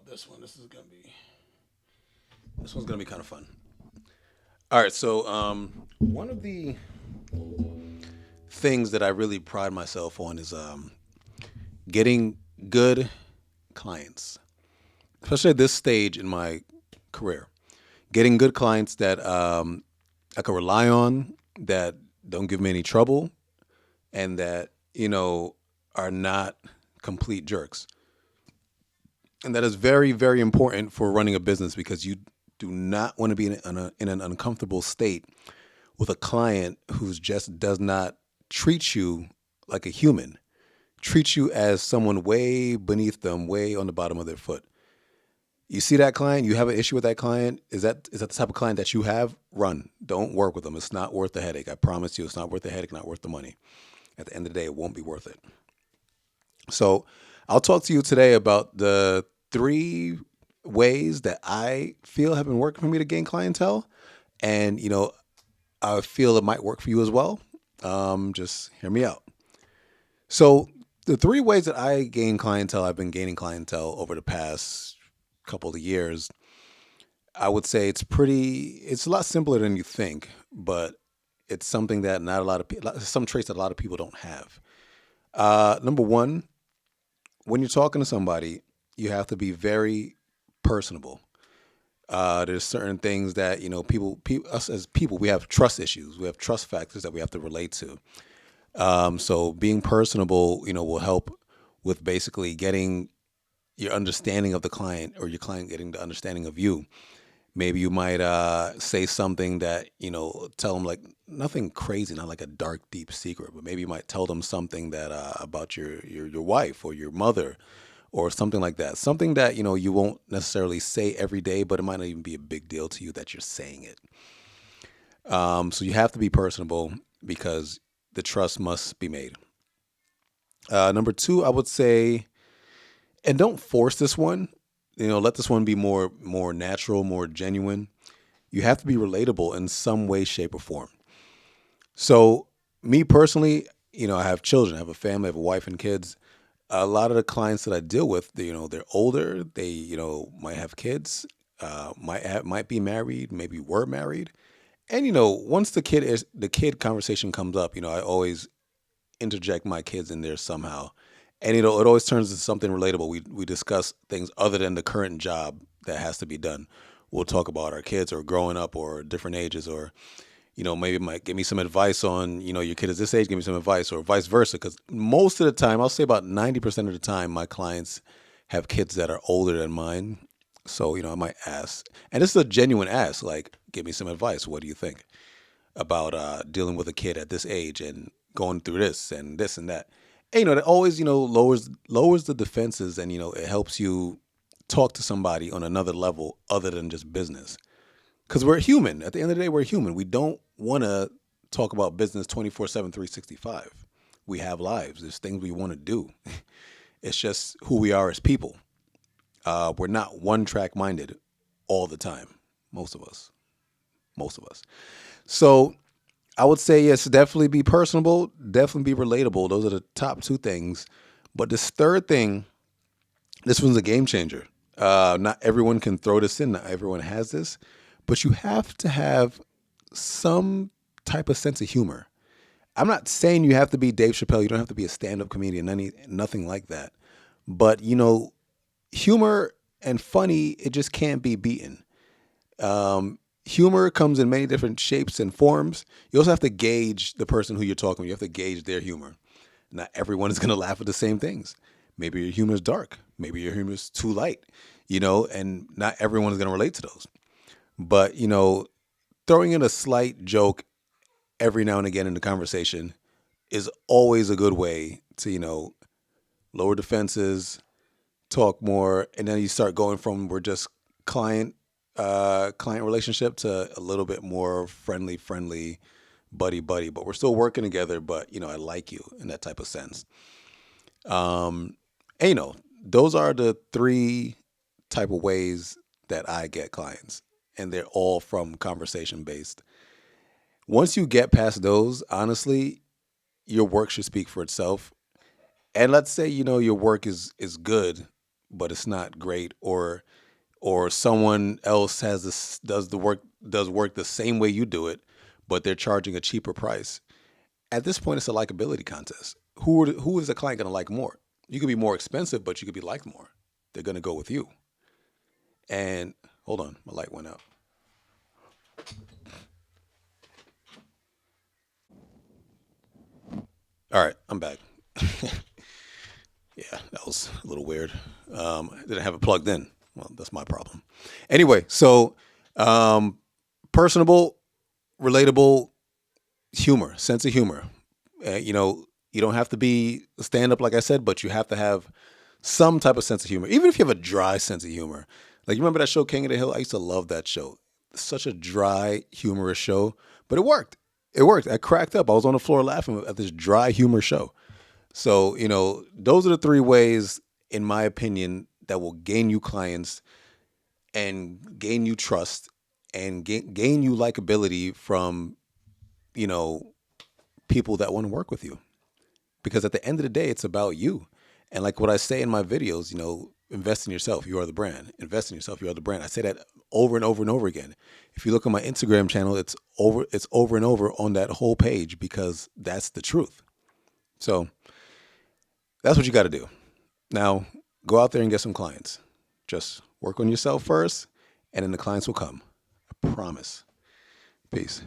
about this one. This one's gonna be kind of fun. All right, so one of the things that I really pride myself on is getting good clients, especially at this stage in my career. Getting good clients that I can rely on, that don't give me any trouble, and that are not complete jerks. And that is very, very important for running a business because you do not want to be in an uncomfortable state with a client who just does not treat you like a human, treats you as someone way beneath them, way on the bottom of their foot. You see that client, you have an issue with that client. Is that the type of client that you have? Run. Don't work with them. It's not worth the headache. I promise you, it's not worth the headache, not worth the money. At the end of the day, it won't be worth it. So I'll talk to you today about the three ways that I feel have been working for me to gain clientele. And, I feel it might work for you as well. Just hear me out. So the three ways that I've been gaining clientele over the past couple of years. I would say it's a lot simpler than you think, but it's something that not a lot of people, some traits that a lot of people don't have. Number one, when you're talking to somebody, you have to be very personable. There's certain things that us as people, we have trust issues, we have trust factors that we have to relate to. So being personable, will help with basically getting your understanding of the client or your client getting the understanding of you. Maybe you might say something that, tell them like nothing crazy, not like a dark, deep secret, but maybe you might tell them something that about your wife or your mother or something like that. Something that, you won't necessarily say every day, but it might not even be a big deal to you that you're saying it. So you have to be personable because the trust must be made. Number two, I would say, and don't force this one. Let this one be more natural, more genuine. You have to be relatable in some way, shape, or form. So, me personally, I have children, I have a family, I have a wife and kids. A lot of the clients that I deal with, they're older. They, might have kids, might be married, maybe were married. And once the kid conversation comes up, I always interject my kids in there somehow. And it always turns into something relatable. We discuss things other than the current job that has to be done. We'll talk about our kids or growing up or different ages or maybe it might give me some advice on, your kid is this age, give me some advice or vice versa. Because most of the time, I'll say about 90% of the time, my clients have kids that are older than mine. So, I might ask, and this is a genuine ask, like, give me some advice. What do you think about dealing with a kid at this age and going through this and that? And, that always, lowers the defenses and, it helps you talk to somebody on another level other than just business. Because we're human. At the end of the day, we're human. We don't want to talk about business 24/7, 365. We have lives. There's things we want to do. It's just who we are as people. We're not one track minded all the time. Most of us. Most of us. So I would say, yes, definitely be personable, definitely be relatable. Those are the top two things. But this third thing, this one's a game changer. Not everyone can throw this in. Not everyone has this. But you have to have some type of sense of humor. I'm not saying you have to be Dave Chappelle. You don't have to be a stand-up comedian. Nothing like that. But humor and funny, it just can't be beaten. Humor comes in many different shapes and forms. You also have to gauge the person who you're talking to. You have to gauge their humor. Not everyone is going to laugh at the same things. Maybe your humor is dark. Maybe your humor is too light. And not everyone is going to relate to those. But throwing in a slight joke every now and again in the conversation is always a good way to, lower defenses, talk more, and then you start going from we're just client relationship to a little bit more friendly, buddy. But we're still working together, but I like you in that type of sense. And those are the three type of ways that I get clients. And they're all from conversation based. Once you get past those, honestly, your work should speak for itself. And let's say, your work is good. but it's not great, or someone else has this does work the same way you do it, but they're charging a cheaper price. At this point, it's a likability contest. Who is the client going to like more? You could be more expensive, but you could be liked more. They're going to go with you. And hold on, my light went out. All right, I'm back. Yeah, that was a little weird. Didn't have it plugged in. Well, that's my problem. Anyway, so um, personable, relatable, humor, sense of humor. You don't have to be stand up, like I said, but you have to have some type of sense of humor. Even if you have a dry sense of humor. Like, you remember that show, King of the Hill? I used to love that show. Such a dry, humorous show, but it worked. It worked. I cracked up. I was on the floor laughing at this dry humor show. So, those are the three ways, in my opinion, that will gain you clients and gain you trust and gain you likability from, you know, people that want to work with you. Because at the end of the day, it's about you. And like what I say in my videos, invest in yourself. You are the brand. Invest in yourself. You are the brand. I say that over and over and over again. If you look on my Instagram channel, it's over and over on that whole page, because that's the truth. So that's what you got to do. Now, go out there and get some clients. Just work on yourself first, and then the clients will come. I promise. Peace.